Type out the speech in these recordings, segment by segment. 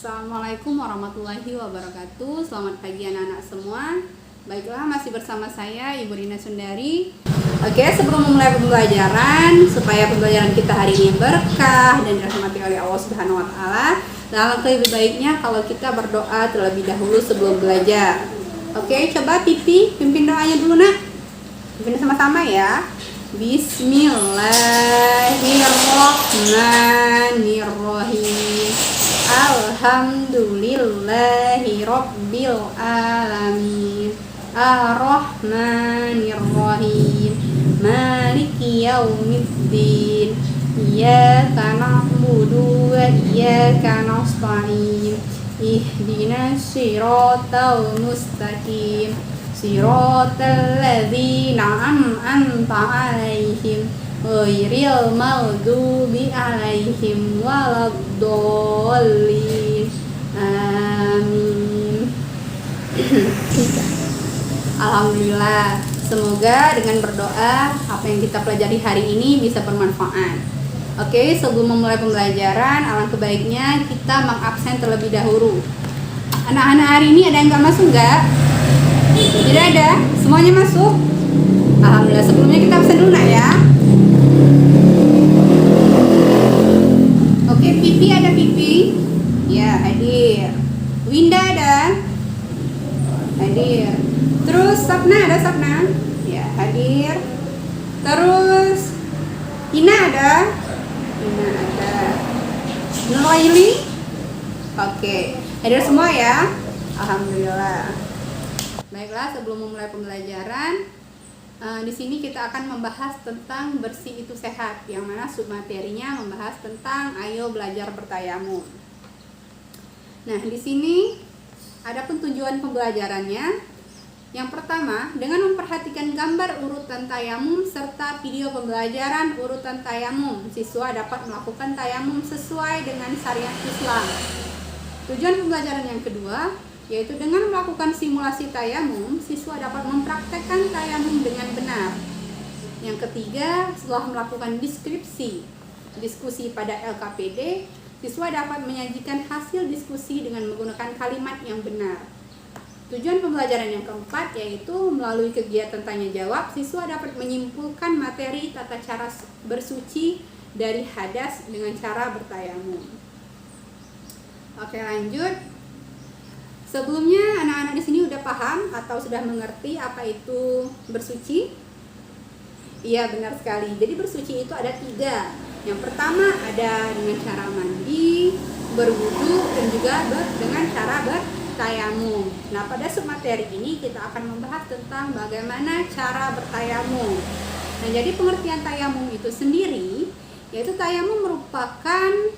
Assalamualaikum warahmatullahi wabarakatuh. Selamat pagi anak-anak semua. Baiklah, masih bersama saya Ibu Rina Sundari. Oke, sebelum memulai pembelajaran, supaya pembelajaran kita hari ini berkah dan dirahmati oleh Allah Subhanahu wa taala, alangkah lebih baiknya kalau kita berdoa terlebih dahulu sebelum belajar. Oke, coba pimpin doanya dulu, Nak. Pimpin sama-sama ya. Bismillahirrahmanirrahim. Alhamdulillahi rabbil alamin. Ar-Rahmanir-Rahim. Maliki yaumiddin. Iyyaka na'budu wa iyyaka nasta'in. Ihdinas siratal mustaqim. Siratal ladzina an'amta 'alaihim ghairil maghdubi 'alaihim waladdallin. Amin. Alhamdulillah, semoga dengan berdoa apa yang kita pelajari hari ini bisa bermanfaat. Oke, sebelum memulai pembelajaran, alangkah baiknya kita mengabsen terlebih dahulu. Anak-anak hari ini ada yang gak masuk gak? Tidak ada? Semuanya masuk? Alhamdulillah, sebelumnya kita absen dulu Nak ya. Oke, Pipi ada Pipi? Ya, hadir. Winda ada? Hadir. Terus Sapna ada Sapna? Ya, hadir. Terus Ina ada? Ina ada. Nuraili? Oke, hadir semua ya. Alhamdulillah. Baiklah, sebelum memulai pembelajaran, di sini kita akan membahas tentang bersih itu sehat, yang mana submaterinya membahas tentang ayo belajar bertayamum. Nah, di sini ada tujuan pembelajarannya. Yang pertama, dengan memperhatikan gambar urutan tayamum serta video pembelajaran urutan tayamum, siswa dapat melakukan tayamum sesuai dengan syariat Islam. Tujuan pembelajaran yang kedua, yaitu dengan melakukan simulasi tayamum, siswa dapat mempraktekkan tayamum dengan benar. Yang ketiga, setelah melakukan diskusi pada LKPD, siswa dapat menyajikan hasil diskusi dengan menggunakan kalimat yang benar. Tujuan pembelajaran yang keempat, yaitu melalui kegiatan tanya jawab, siswa dapat menyimpulkan materi tata cara bersuci dari hadas dengan cara bertayamum. Oke, lanjut. Sebelumnya anak-anak di sini udah paham atau sudah mengerti apa itu bersuci? Iya, benar sekali. Jadi bersuci itu ada 3. Yang pertama ada dengan cara mandi, berwudu, dan juga dengan cara bertayamum. Nah, pada submateri ini kita akan membahas tentang bagaimana cara bertayamum. Nah, jadi pengertian tayamum itu sendiri, yaitu tayamum merupakan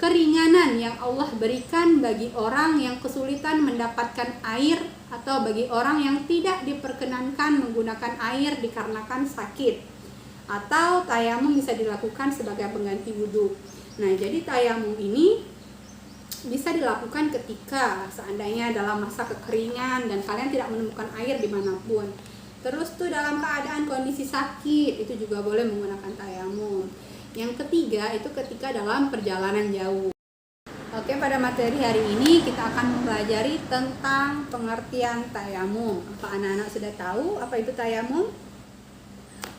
keringanan yang Allah berikan bagi orang yang kesulitan mendapatkan air atau bagi orang yang tidak diperkenankan menggunakan air dikarenakan sakit. Atau tayamum bisa dilakukan sebagai pengganti wudhu. Nah, jadi tayamum ini bisa dilakukan ketika seandainya dalam masa kekeringan dan kalian tidak menemukan air dimanapun. Terus tuh dalam keadaan kondisi sakit, itu juga boleh menggunakan tayamum. Yang ketiga itu ketika dalam perjalanan jauh. Oke, pada materi hari ini kita akan mempelajari tentang pengertian tayamum. Apa anak-anak sudah tahu apa itu tayamum?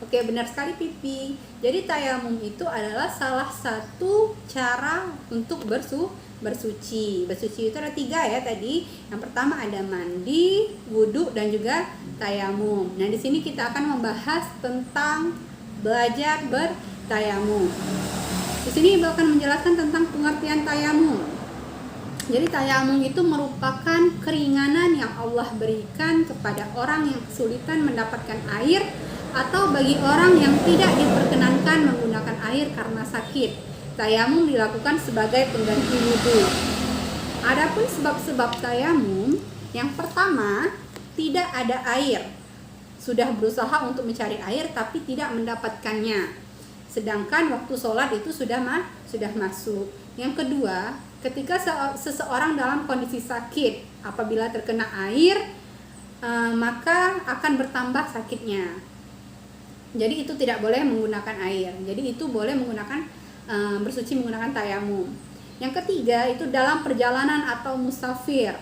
Oke, benar sekali Pipi. Jadi tayamum itu adalah salah satu cara untuk bersuci. Bersuci itu ada 3 ya tadi. Yang pertama ada mandi, wudhu, dan juga tayamum. Nah, di sini kita akan membahas tentang belajar tayamum. Di sini Ibu akan menjelaskan tentang pengertian tayamum. Jadi tayamum itu merupakan keringanan yang Allah berikan kepada orang yang kesulitan mendapatkan air atau bagi orang yang tidak diperkenankan menggunakan air karena sakit. Tayamum dilakukan sebagai pengganti wudhu. Adapun sebab-sebab tayamum, yang pertama, tidak ada air. Sudah berusaha untuk mencari air tapi tidak mendapatkannya. Sedangkan waktu sholat itu sudah masuk. Yang kedua, ketika seseorang dalam kondisi sakit, apabila terkena air, maka akan bertambah sakitnya. Jadi itu tidak boleh menggunakan air. Jadi itu boleh menggunakan bersuci menggunakan tayamum. Yang ketiga itu dalam perjalanan atau musafir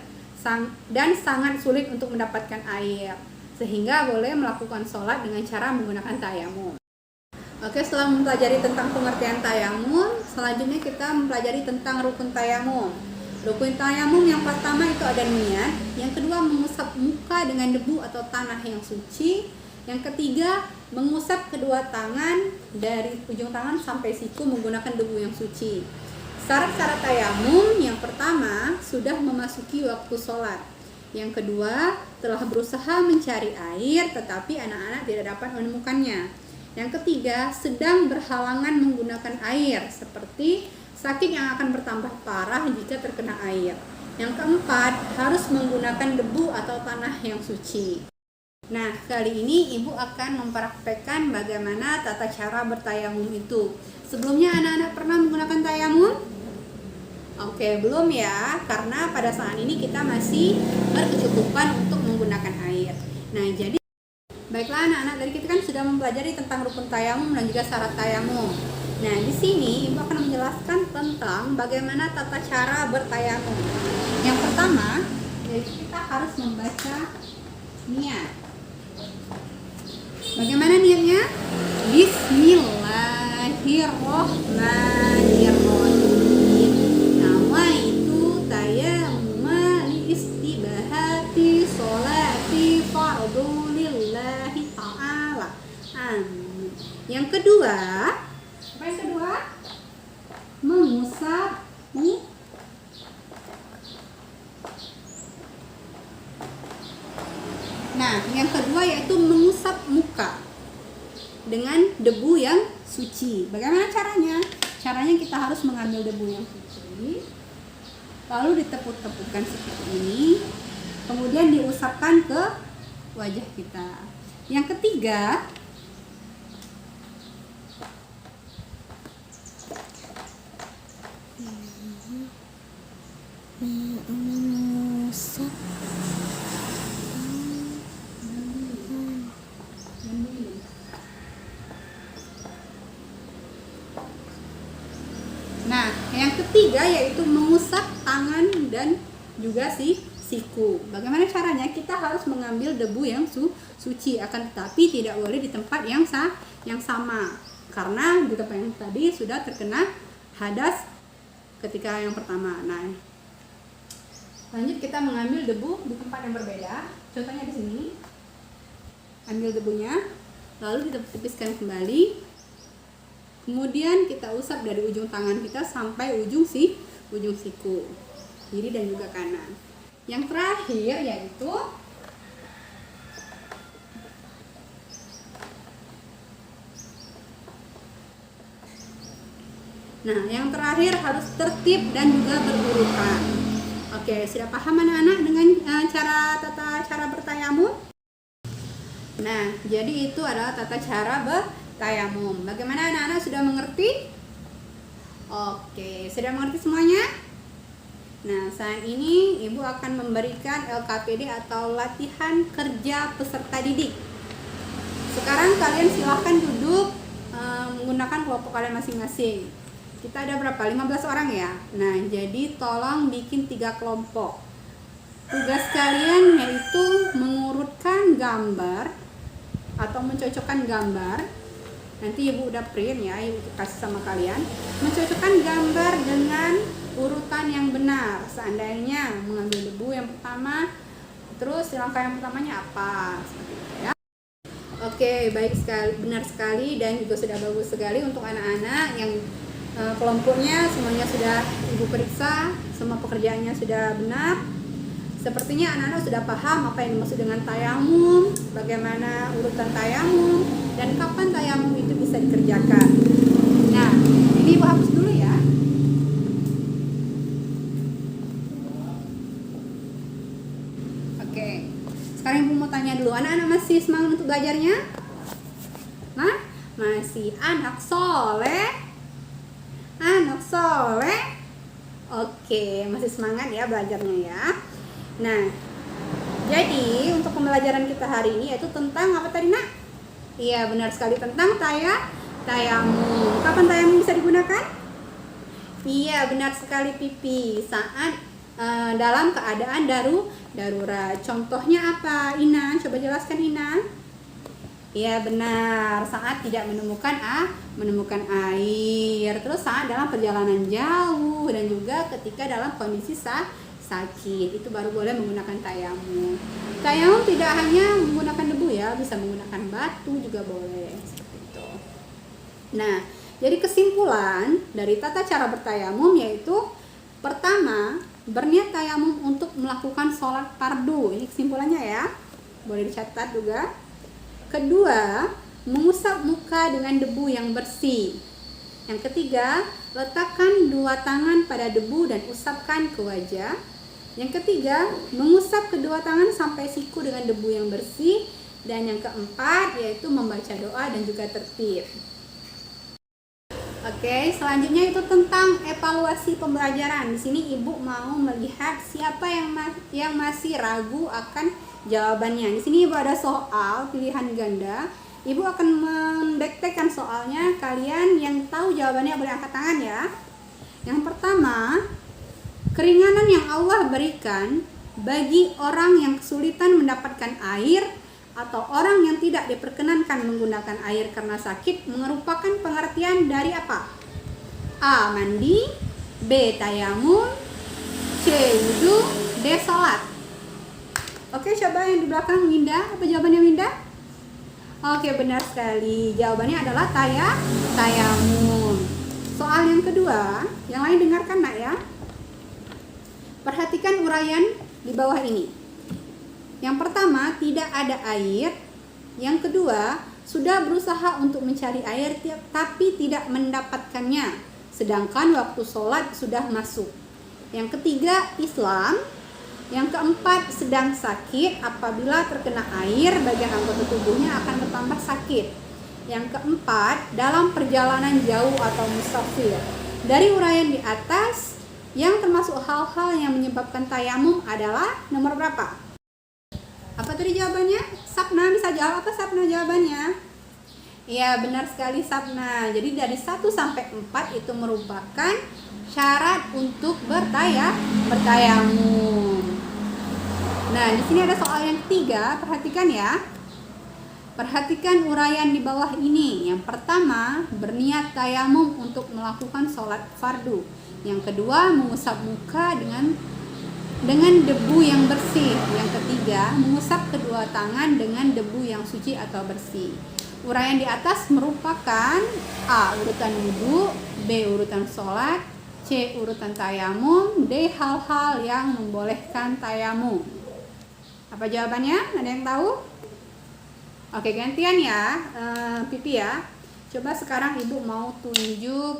dan sangat sulit untuk mendapatkan air, sehingga boleh melakukan sholat dengan cara menggunakan tayamum. Oke, setelah mempelajari tentang pengertian tayamum, selanjutnya kita mempelajari tentang rukun tayamum. Rukun tayamum yang pertama itu ada niat, yang kedua mengusap muka dengan debu atau tanah yang suci, yang ketiga mengusap kedua tangan dari ujung tangan sampai siku menggunakan debu yang suci. Syarat-syarat tayamum yang pertama sudah memasuki waktu sholat. Yang kedua telah berusaha mencari air tetapi anak-anak tidak dapat menemukannya. Yang ketiga, sedang berhalangan menggunakan air, seperti sakit yang akan bertambah parah jika terkena air. Yang keempat, harus menggunakan debu atau tanah yang suci. Nah, kali ini Ibu akan mempraktekkan bagaimana tata cara bertayamum itu. Sebelumnya anak-anak pernah menggunakan tayamum? Oke, belum ya, karena pada saat ini kita masih berkecukupan untuk menggunakan air. Nah, jadi baiklah anak-anak, tadi kita kan sudah mempelajari tentang rukun tayamum dan juga syarat tayamum. Nah, di sini Ibu akan menjelaskan tentang bagaimana tata cara bertayamum. Yang pertama, yaitu kita harus membaca niat. Bagaimana niatnya? Bismillahirrohmanirrohim. Nawaitu tayamum li istibahati sholati fardhu ta'ala. Amin. Yang kedua, apa yang kedua? Mengusap muka. Nah, yang kedua yaitu mengusap muka dengan debu yang suci. Bagaimana caranya? Caranya kita harus mengambil debu yang suci, lalu ditepuk-tepukkan seperti ini, kemudian diusapkan ke wajah kita. Yang ketiga, mengusap. Nah, yang ketiga yaitu mengusap tangan dan juga siku. Bagaimana caranya? Kita harus mengambil debu yang suci, akan tetapi tidak boleh di tempat yang sama, karena di tempat yang tadi sudah terkena hadas ketika yang pertama. Nah, lanjut kita mengambil debu di tempat yang berbeda. Contohnya di sini. Ambil debunya, lalu ditepis-tepiskan kembali. Kemudian kita usap dari ujung tangan kita sampai ujung siku, kiri dan juga kanan. Yang terakhir yaitu harus tertib dan juga berurutan. Oke, sudah paham anak-anak dengan tata cara bertayamum? Nah, jadi itu adalah tata cara bertayamum. Bagaimana anak-anak, sudah mengerti? Oke, sudah mengerti semuanya? Nah, saat ini Ibu akan memberikan LKPD atau latihan kerja peserta didik. Sekarang kalian silahkan duduk menggunakan kelompok kalian masing-masing. Kita ada berapa? 15 orang ya? Nah, jadi tolong bikin 3 kelompok. Tugas kalian yaitu mengurutkan gambar atau mencocokkan gambar. Nanti Ibu udah print ya, Ibu kasih sama kalian. Mencocokkan gambar dengan urutan yang benar. Seandainya mengambil debu yang pertama, terus langkah yang pertamanya apa? Seperti itu ya. Oke, baik sekali, benar sekali, dan juga sudah bagus sekali untuk anak-anak yang kelompoknya semuanya sudah Ibu periksa, semua pekerjaannya sudah benar. Sepertinya anak-anak sudah paham apa yang dimaksud dengan tayamum, bagaimana urutan tayamum, dan kapan tayamum itu bisa dikerjakan. Nah, ini Ibu hapus dulu ya. Oke, sekarang Ibu mau tanya dulu, anak-anak masih semangat untuk belajarnya? Nah, masih anak soleh? Anak soleh? Oke, masih semangat ya belajarnya ya. Nah, jadi untuk pembelajaran kita hari ini yaitu tentang apa tadi nak? Iya, benar sekali, tentang tayamum. Kapan tayamum bisa digunakan? Iya, benar sekali Pipi. Saat dalam keadaan darurat. Contohnya apa, Ina? Coba jelaskan, Ina. Iya, benar. Saat tidak menemukan air. Terus saat dalam perjalanan jauh dan juga ketika dalam kondisi sakit. Itu baru boleh menggunakan tayamum. Tayamum tidak hanya menggunakan debu ya, bisa menggunakan batu juga boleh. Seperti itu. Nah, jadi kesimpulan dari tata cara bertayamum yaitu pertama, berniat tayamum untuk melakukan sholat fardu. Ini kesimpulannya ya, boleh dicatat juga. Kedua, mengusap muka dengan debu yang bersih. Yang ketiga, letakkan 2 tangan pada debu dan usapkan ke wajah. Yang ketiga, mengusap kedua tangan sampai siku dengan debu yang bersih. Dan yang keempat, yaitu membaca doa dan juga tertib. Oke, selanjutnya itu tentang evaluasi pembelajaran. Di sini Ibu mau melihat siapa yang masih ragu akan jawabannya. Di sini Ibu ada soal pilihan ganda. Ibu akan mendektekkan soalnya. Kalian yang tahu jawabannya boleh angkat tangan ya. Yang pertama, keringanan yang Allah berikan bagi orang yang kesulitan mendapatkan air atau orang yang tidak diperkenankan menggunakan air karena sakit merupakan pengertian dari apa? A. Mandi, B. Tayamum, C. Wudu, D. Sholat. Oke, coba yang di belakang Winda. Apa jawabannya Winda? Oke, benar sekali. Jawabannya adalah tayamum. Soal yang kedua, yang lain dengarkan nak ya. Perhatikan uraian di bawah ini. Yang pertama, tidak ada air. Yang kedua, sudah berusaha untuk mencari air tapi tidak mendapatkannya, sedangkan waktu sholat sudah masuk. Yang ketiga, Islam. Yang keempat, sedang sakit. Apabila terkena air, bagian anggota tubuhnya akan bertambah sakit. Yang keempat, dalam perjalanan jauh atau musafir. Dari uraian di atas, yang termasuk hal-hal yang menyebabkan tayamum adalah nomor berapa? Apa tadi jawabannya? Sapna bisa jawab apa Sapna jawabannya? Iya, benar sekali Sapna. Jadi dari 1 sampai 4 itu merupakan syarat untuk bertayamum. Nah, di sini ada soal yang ketiga, perhatikan ya. Perhatikan uraian di bawah ini. Yang pertama, berniat tayamum untuk melakukan sholat fardu. Yang kedua, mengusap muka dengan debu yang bersih. Yang ketiga, mengusap kedua tangan dengan debu yang suci atau bersih. Uraian di atas merupakan A. urutan wudu, B. urutan sholat, C. urutan tayamum, D. hal-hal yang membolehkan tayamum. Apa jawabannya? Ada yang tahu? Oke, gantian ya, Pipi ya. Coba sekarang Ibu mau tunjuk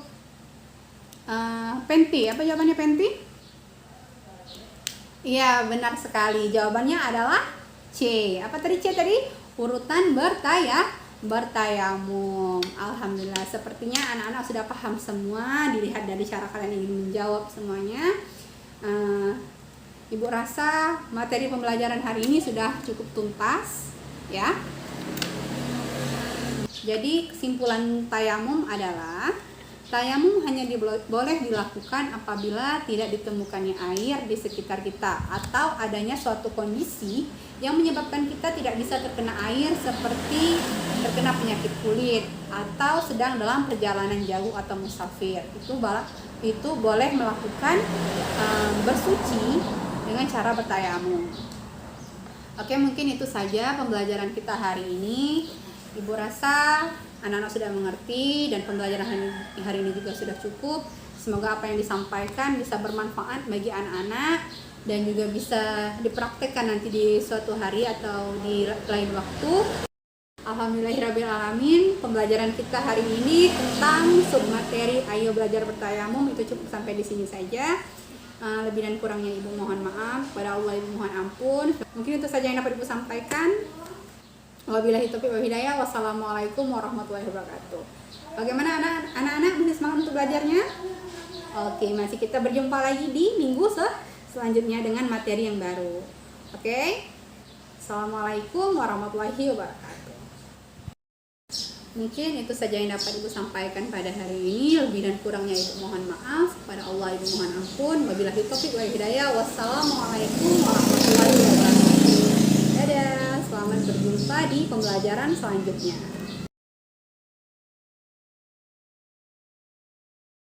Penti. Apa jawabannya Penti? Iya, benar sekali. Jawabannya adalah C. Apa tadi C tadi? Urutan bertayamum. Alhamdulillah, sepertinya anak-anak sudah paham semua. Dilihat dari cara kalian ingin menjawab semuanya. Ibu rasa materi pembelajaran hari ini sudah cukup tuntas, ya. Jadi kesimpulan tayamum adalah tayamum hanya boleh dilakukan apabila tidak ditemukannya air di sekitar kita atau adanya suatu kondisi yang menyebabkan kita tidak bisa terkena air seperti terkena penyakit kulit atau sedang dalam perjalanan jauh atau musafir. Itu boleh melakukan bersuci dengan cara bertayamum. Oke, mungkin itu saja pembelajaran kita hari ini. Ibu rasa anak-anak sudah mengerti dan pembelajaran hari ini juga sudah cukup. Semoga apa yang disampaikan bisa bermanfaat bagi anak-anak dan juga bisa dipraktekkan nanti di suatu hari atau di lain waktu. Alhamdulillahirrabbilalamin, pembelajaran kita hari ini tentang submateri Ayo Belajar Bertayamum itu cukup sampai di sini saja. Lebih dan kurangnya Ibu mohon maaf, kepada Allah Ibu mohon ampun. Mungkin itu saja yang dapat Ibu sampaikan. Wabillahi taufiq wal hidayah. Wassalamualaikum warahmatullahi wabarakatuh. Bagaimana anak-anak masih semangat untuk belajarnya? Oke, masih kita berjumpa lagi di minggu selanjutnya dengan materi yang baru. Oke. Assalamualaikum warahmatullahi wabarakatuh. Mungkin itu saja yang dapat Ibu sampaikan pada hari ini. Lebih dan kurangnya Ibu mohon maaf. Kepada Allah Ibu mohon ampun. Wabillahi taufiq wal hidayah. Wassalamualaikum warahmatullahi wabarakatuh. Dadah, selamat berjumpa di pembelajaran selanjutnya.